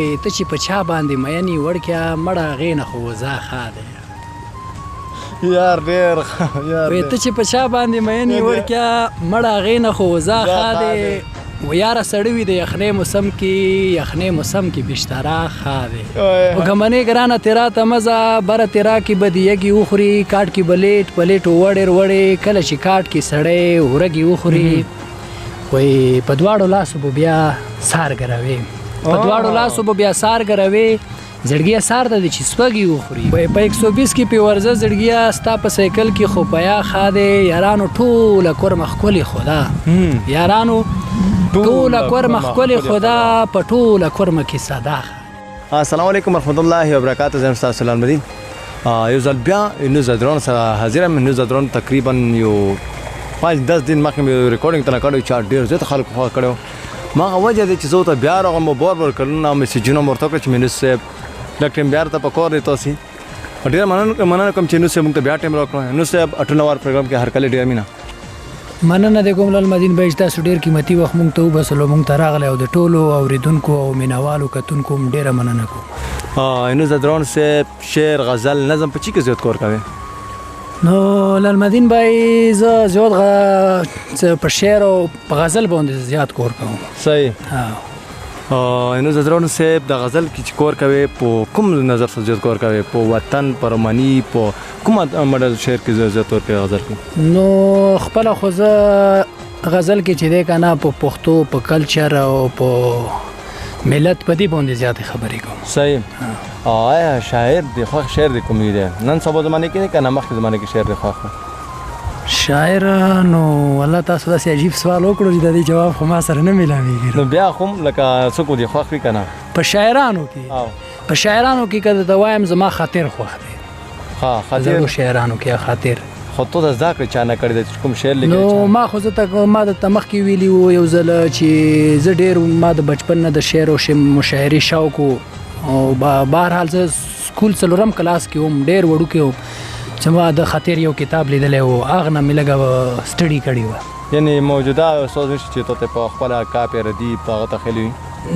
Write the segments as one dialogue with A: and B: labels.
A: وای ته چې په چا باندې مینې وړکیا مړه هغې نه خو وزا ښه دی
B: یار ډېر
A: وای ته چې په چا باندې مینې وړکیا مړه هغې نه خو وزا ښه دی و یاره سړی وي د یخنۍ موسم کې بشترا ښه دی وګمنې ګرانه تیرا ته مزه بره تیرا کې به د یږې وخوري کاټ کې به لیټ په لیټو وړې وړې کله چې کاټ کې سړی ورږې وخوري وای په دواړو لاسو به بیا سار ګروي زړګیا سار د چې سپږی وخوري په 120 کې په ورزه زړګیا ستا په سایکل کې خو پیا خاده یارانو ټوله کور مخکولي خدا یارانو ټوله کور مخکولي خدا په ټوله کور مکه صدا.
B: السلام علیکم ورحمت الله وبرکاته. زم تاسو سلام مدین یو ځل بیا نو زدرون سره حاضر یم. نو زدرون تقریبا یو 5-10 दिन مخکې مې ریکارډینګ تل کړو چې ډېر زیات خلکو خوا کړو ما وجه دې چې زه ته بیا راغم بار کړنه میسجونه مرته کړ چې مینس ډاکټر بیا ته پکور دی تاسو ډېر مننه کوم چې نو سه موږ ته بیا ټیم راکړو نو سه 18 وار پروګرام کې هر کله ډېر مینا
A: مننه د کوم المدین به تاسو ډېر قیمتي وخت موږ ته وبسلو موږ ته راغله او د ټولو اوریدونکو او مینوالو کتونکو ډېر مننه کوم.
B: نو زدرون سه شعر غزل نظم په چی کې زیات کار کوي؟
A: نو لالمدین بای زیاد په شعر او په غزل باندې زیات کار کوم.
B: صحیح. نو زدرون صاحب د غزل کې کار کوي په کوم نظر سره زیات کار کوي؟ په وطن پرمانی په کوم ماډل شعر کې زیات کار کوي غزل کې؟
A: نو خپل خو زه غزل کې چې دی کنه په پښتو په کلچر او په ملت په دې باندې زیات خبرې کوم.
B: صحیح. آیا شاعر دی خو شعر دی کوم دی نن سبا زمانه کې کنه مخکې زمانه کې شعر دی خو
A: شاعر نو والله تاسو داسې عجیب سوال وکړو چې د دې جواب خو ما سره نه ملاویږي.
B: نو بیا خو لکه څوک دی خو کنه
A: په شاعرانو کې کده د وایم زما خاطر خوښ دی. خاطر شاعرانو کې خاطر
B: خو ته د ذکر چا نه کړی د کوم شعر لیکل
A: نو ما خو زه ته ما د تمخ کې ویلی یو ځل چې زه ډېر ما د بچپن نه د شعر او مشاعري شوق او بهرحال زه سکول څلورم کلاس کې وم ډېر وړوکی وم چې ما د خاطر یو کتاب لیدلی و هغه نه مې لږه سټډي کړې وه.
B: یعنې موجوده استاد نشته چې ته په خپله کاپي ردي په هغه تخیلي وي؟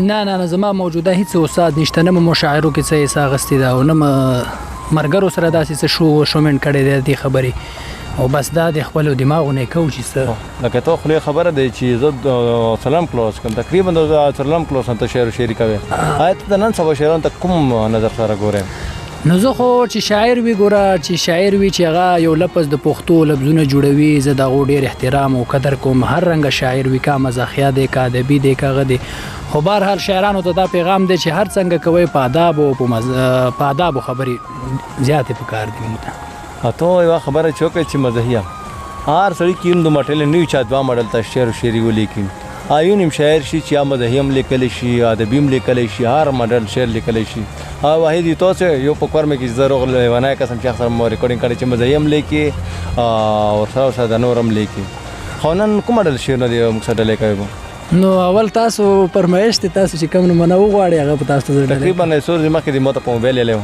A: نه زما موجوده هیڅ استاد نشته نه مې مشاعرو کې څه حصه اخیستې ده او نه ملګرو سره داسې څه شومنټ کړی دی دې خبرې او بس دا د خپلو دماغو نه کوو چې څه
B: لکه ته خولې خبره دی چې زه څلورم کلاس کوم تقریبا د څلورم کلاس نه ته شعري کوې آیا ته د نن سبا شاعرانو ته کوم نظر سره ګورې؟
A: نو زه خو چې شاعر وي ګوره چې شاعر وي چې هغه یو لفظ د پښتو لفظونه جوړوي زه د هغو ډېر احترام او قدر کوم. هر رنګه شاعر وي کا مزاحیه دی کا ادبي دی کا هغه دی خو بهرحال شاعرانو ته دا پیغام دی چې هر څنګه کوئ په آداب او په آدابو خبرې زیاتې پکار دي موږ ته.
B: ته یوه خبره چې وکړې چې مزاحیه هر سړي کې یون د ماټېل نه وي چا دوه ماډل ته شعر و شاعري ولیکي یو نیم شاعر شي چې یا مزاحي هم لیکلی شي ادبي هم لیکلی شي هر ماډل شعر لیکلی شي. واحد تاسو یو په کور مې کې زه روغ لیونی قسم چې اکثر مو ریکارډینګ کړی چې مزاحي هم لیکي ورسره د نور هم لیکي. خو نن کوم ماډل شعرونه دی موږ سره ډلې کوي؟
A: نو اول تاسو فرمایش دی تاسو چې کوم نومونه وغواړئ هغه په تاسو ډلې
B: تقریبا څو ورځې مخکې دې ما ته په موبایل یې لیو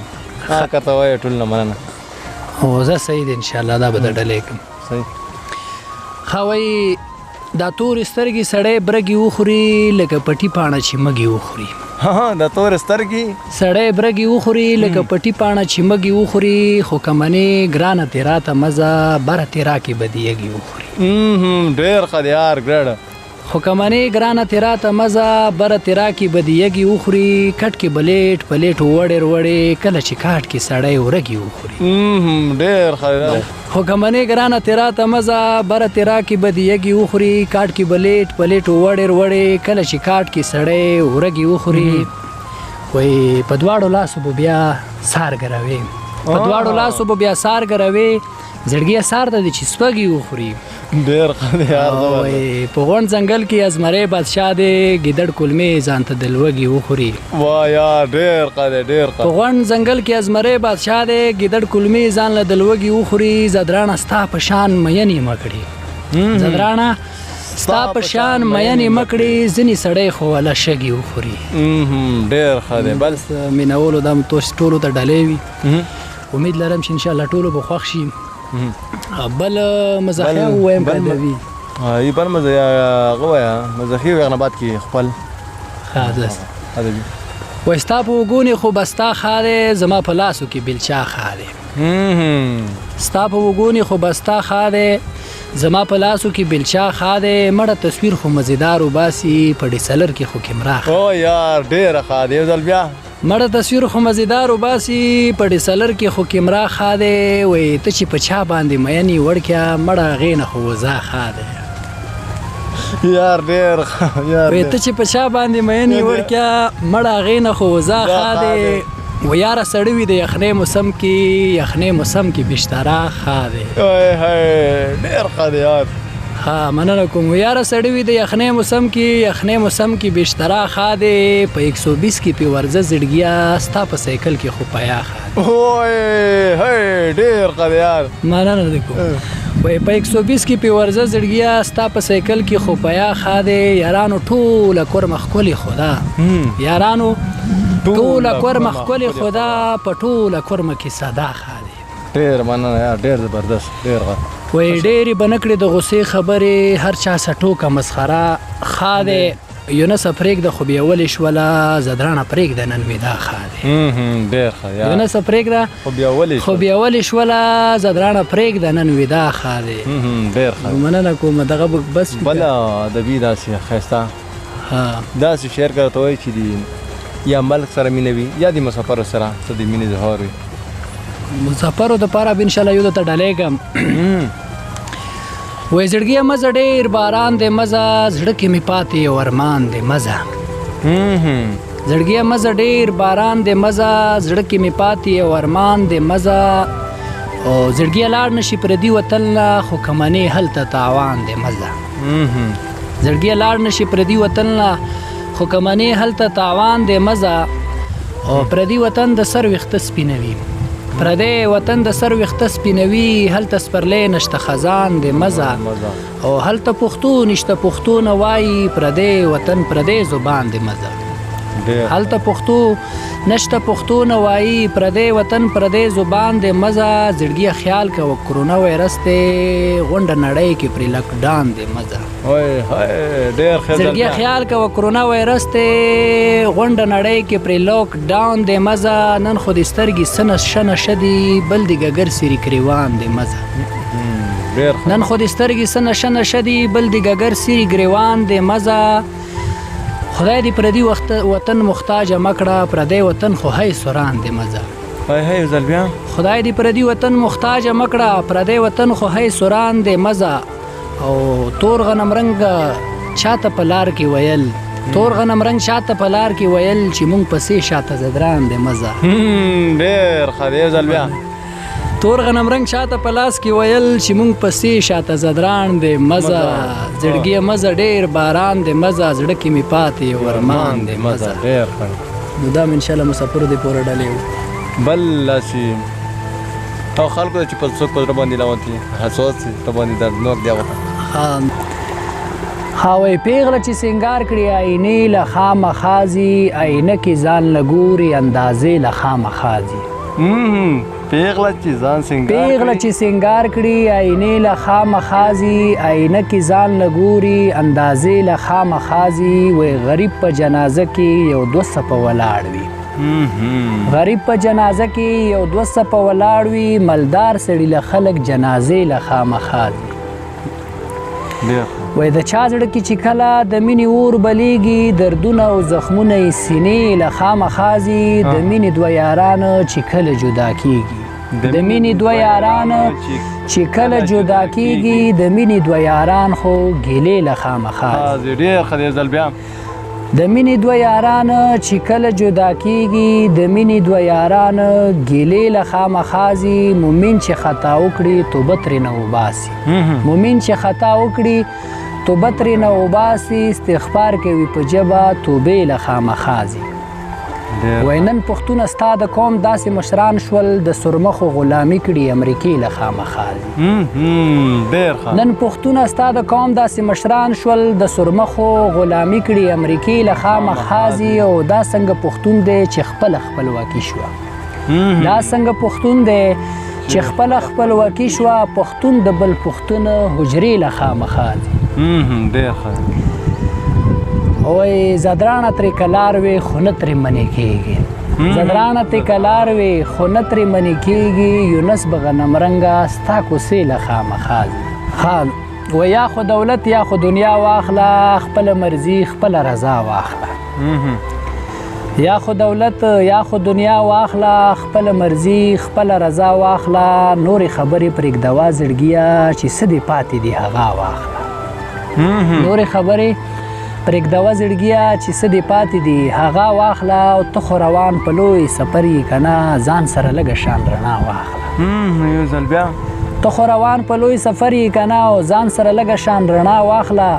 B: کته وایي ټول نه مننه
A: او زه صحیح دی انشاءالله دا به د ډلې کوم.
B: صحیح.
A: ښه وایي دا تورې سترګې سړی برګې وخوري لکه پټي پاڼه چې مږې وخوري.
B: د تورې سترګې
A: سړی برګې وخوري لکه پټي پاڼه چې مږې وخوري خو کمنې ګرانه تیرا ته مزه بره تیرا کې به د یږې وخوري.
B: ډېر ښه دی یار ګرډه
A: خو کمنې ګرانه تیرا ته مزه بره تیرا کې به د یږې وخوري کټ کې به لیټ په لیټ وړې کله چې کاټ کې سړی ورږې وخوري.
B: ډېر ښه دی
A: خو کمنې ګرانه تیرا ته مزه بره تیرا کې به د یږې وخوري کاټ کې به لیټ په لیټ وړې کله چې کاټ کې سړی ورږې وخوري. وای په دواړو لاسو به بیا سار ګروي زړګیا سار د چې سپږی وخوري.
B: ډېر ښه دی یار
A: په غونډ ځنګل کې ازمری بادشاه دی ګیدړ کلمې ځان ته د لوږې وخوري.
B: واه یار ډېر ښه دی ډېر ښه.
A: په غونډ ځنګل کې ازمری بادشاه دی ګیدړ کلمې ځان له د لوږې وخوري. زدرانه ستا په شان مینې مکړي ستا په شان مینې مکړي ځینې سړی خو وله شګې وخوري.
B: ډېر ښه دی
A: بس مینولو دا ټولو ته ډلې وي امید لرم چې انشاءالله ټولو به خوښ شي. بل مزاحیه ووایم که ادبي؟
B: بل مزاحیه هغه وایه مزاحي وي هغه نه بعد کې خپل
A: ښه داسې
B: ادبي
A: وای ستا په وګونې خو بستا ښه دی زما په لاسو کې بلچا ښه دی ستا په وګونې خو بستا ښه دی زما په لاسو کې بلچا ښه دی مړه تصویر خو مزیدار وباسي په ډیسلر کې خو کیمرا ښه
B: او یار ډېره ښه دی یو ځل بیا
A: مړه تصویر خو مزیدار وباسي په ډیسلر کې خو کیمرا ښه دی وای ته چې په چا باندې مینې وړکیا مړه هغې نه خو وزا ښه دی
B: یار ډېر ښه یار
A: وای ته چې په چا باندې مینې وړکیا مړه هغې نه خو وزا ښه دی و یاره سړی وي د یخنۍ موسم کې بشترا ښه دی
B: ډېر ښه دی یار
A: ها مننه کوم یاره سړی وي د یخنۍ موسم کې بشترا ښه دی په 120 کې پې ورځه زړګیا ستا په سایکل کې خو پیا ښه دی
B: ډېر ښه دی یار
A: مننه دې کوم وای په 120 کې پې ورځه زړګیا ستا په سایکل کې خو پیا ښه دی یارانو ټوله کورمه ښکلې خدا یارانو ټوله کورمه ښکلې خدا په ټوله کورمه کې صدا ښه دی
B: ډېر مننه یار ډېر زبردست ډېر ښه
A: وای ډېرې به نه کړې د غصې خبرې هر چا سټوکه مسخره ښه دی یونسه پرېږده خو بیا ولې شوله زدرانه پرېږده نن مې دا ښه دی
B: ډېر ښه یار
A: یونسه پرېږده خو بیا ولې شوله زدرانه پرېږده نن مې دا ښه دی
B: ډېر ښه
A: مننه کوم دغه بس
B: بله ادبي داسې ښایسته داسې شعر کرته وایي چې دی یا ملک سره مینه وي یا د مسافرو سره څه د مینې اظهار وي
A: مسافرو دپاره به انشاءالله یو درته ډالۍ کړم وای زړګیه مزه ډېر باران دی مزه زړه کې مې پاتې یو ارمان دی مزه زړګیه مزه ډېر باران دی مزه زړه کې مې پاتې یو ارمان دی مزه او زړګیه لاړ نشي پردي وطن نه خو کمنې هلته تاوان دی مزه زړګیه لاړ نشي پردي وطن نه خو کمنې هلته تاوان دی مزه او پردي وطن د سر ویښته سپینوي پردی وطن د سر ویښته سپینوي هلته سپرلی نشته خزان دی مزه او هلته پښتو نشته پښتو نه وایي پردی وطن پردی زبان دی مزه هلته پښتو نشته پښتو نه وایي پردی وطن پردی زبان دی مزه زړګیه خیال کوه کرونا وایرس دی غونډه نړۍ کې پرې لاکډاون دی مزه زړګیه خیال کوه کرونا وایرس دی غونډه نړۍ کې پرې لاکډاون دی مزه نن خو دې سترګې سنه شنه شدي بل د ګګر سیري ګریوان دی مزه نن خو دې سترګې سنه شنه شدي بل د ګګر سیري ګریوان دی مزه خدای دې پردي وطن محتاج مکړه پردی وطن خو هی سوران دی مزه خدای دې پردي وطن محتاج مکړه پردی وطن خو هی سوران دی مزه او تور غنم رنگ چاته په لار کې ویل تور غنم رنگ شاته په لار کې ویل چې مونږ پسې شاته زدران دی مزه
B: ډېر ښه دی یو ځل بیا
A: تور غنم رنگ شاته په لاس کې ویل چې مونږ پسې شاته زدران دی مزه زړګیه مزه ډېر باران دی مزه زړه کې مې پاتې یو ارمان دی مزه
B: ډېر ښه
A: نو دا مې انشاءالله مسافرو دې پورې ډالۍ
B: بل داسې او خلکو چې په څوک په زړه باندې لاوتي حساس ته باندې دردناک دی هغه
A: ها وای پیغله چې سنگار کړي آینې له خامخا ځي آینه کې ځان له ګوري اندازې له خامخا ځي
B: پیغله چې
A: سنگار کړي آینې له خامخا ځي آینه کې ځان له ګوري اندازې له خامخا ځي وای غریب په جنازه کې یو دوه صفه ولاړ وي غریب په جنازه کې یو دوه صفه ولاړ وي مالدار سړي له خلک جنازې له خامخا ځي وای د چا زړه کې چې کله د مینې اور بلیږي دردونه او زخمونه یې سینې له خامخا ځي د مینې دوه یارانه چې کله جدا کېږي د مینې دوه یارانه چې کله جدا کېږي د مینې دوه یاران خو ګیلې له خامخا د مینې دوه یارانه چې کله جدا کېږي د مینې دوه یارانه ګیلې له خامخا ځي مومن چې خطا وکړي توبه ترېنه وباسي مومن چې خطا وکړي توبه ترېنه وباسي استغفار کوي په ژبه توبې له خامخا ځي وای نن پښتونه ستا د قوم داسې مشران شول د سرمخو غلامي کړي امریکې له خامخا ځي نن پښتونه ستا د قوم داسې مشران شول د سرمخو غلامي کړي امریکې له خامخا ځي او دا څنګه پښتون دی چې خپله خپلواکي شوه دا څنګه پښتون دی چې خپله خپلواکي شوه پښتون د بل پښتون حجرې له خامخا ځي وای زدرانه ترې کلار وي خو نه ترې منې کېږي زدرانه ترې کلار وي خو نه ترې منې کېږي یونس به غنمرنګه ستا کوڅې له خامخا ځي و یا خو دولت یا خو دنیا واخله خپله مرضي خپله رضا واخله یا خو دولت یا خو دنیا واخله خپله مرضي خپله رضا واخله نورې خبرې پرېږدوه زړګیه چې څه دې پاتې دي هغه واخله نورې خبرې پرېږدوه زړګیه چې څه دې پاتې دي هغه واخله او ته خو روان په لوی سفر یې که نه ځان سره لږه شان رڼا واخله
B: یو ځل بیا
A: ته خو روان په لوی سفر یې که نه او ځان سره لږه شان رڼا واخله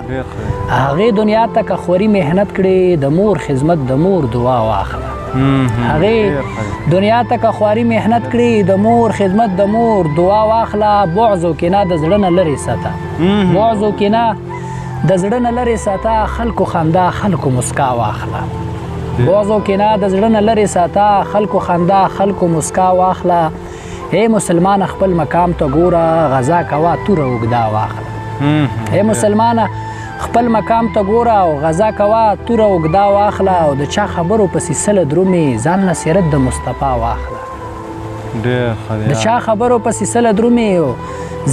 A: هغې دنیا ته که خوري محنت کړې د مور خدمت د مور دعا واخله هغې دنیا ته که خواري محنت کړي د مور خدمت د مور دعا واخله بعض او کینه د زړه نه لرې ساته بعض او کینه د زړه نه لرې ساته خلکو خندا خلکو مسکا واخله بعض او کینه د زړه نه لرې ساته خلکو خندا خلکو مسکا واخله ای مسلمان خپل مقام ته ګوره غذا کوه توره اوږده واخله ای مسلمانه خپل مقام ته ګوره او غذا کوه توره اوږده واخله او د چا خبرو پسې سله درومې ځان نه سیرت د مصطفی واخله د چا خبرو پسې سله درومې او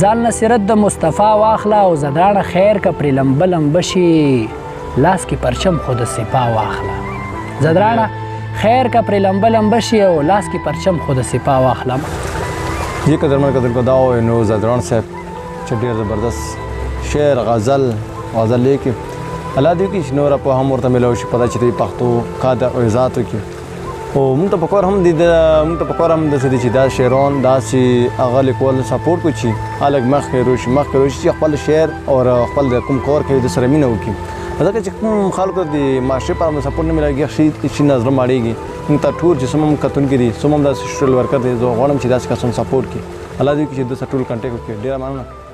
A: ځان نه سیرت د مصطفی واخله او زدرانه خیر که پرې لمبه لمبه شي لاس کې پرچم خو د سپا واخله زدرانه خیر که پرې لمبه لمبه شي او لاس کې پرچم خو د سپا واخله
B: ये कदरमन कदर को दाओ नो ज़दरान साहब चढ़िया ज़बरदस्त शेर गज़ल लेके अल्लाह दी की नोरा पे हम और मिलो पता चली पख्तो कादा और ज़ात की ओ मुंत पकोर हम दी मुंत पकोर हम दस दी दा शेरोन दासी अगल कोल सपोर्ट को छी अलग मखरोश खपल शेर और खपल कुम कोर के दूसरे मीनो की अदा कि कुम खालको दी माशरे पर हम सपोर्ट नहीं मिलेगी शी नजर मारेगी इंता टूर जिसम कतुन की दी सुमम दा सोशल वर्कर दे जो गणम छिदास का सपोर्ट की अल्लाह दी की दस टूल कांटेक्ट की डेरा मानना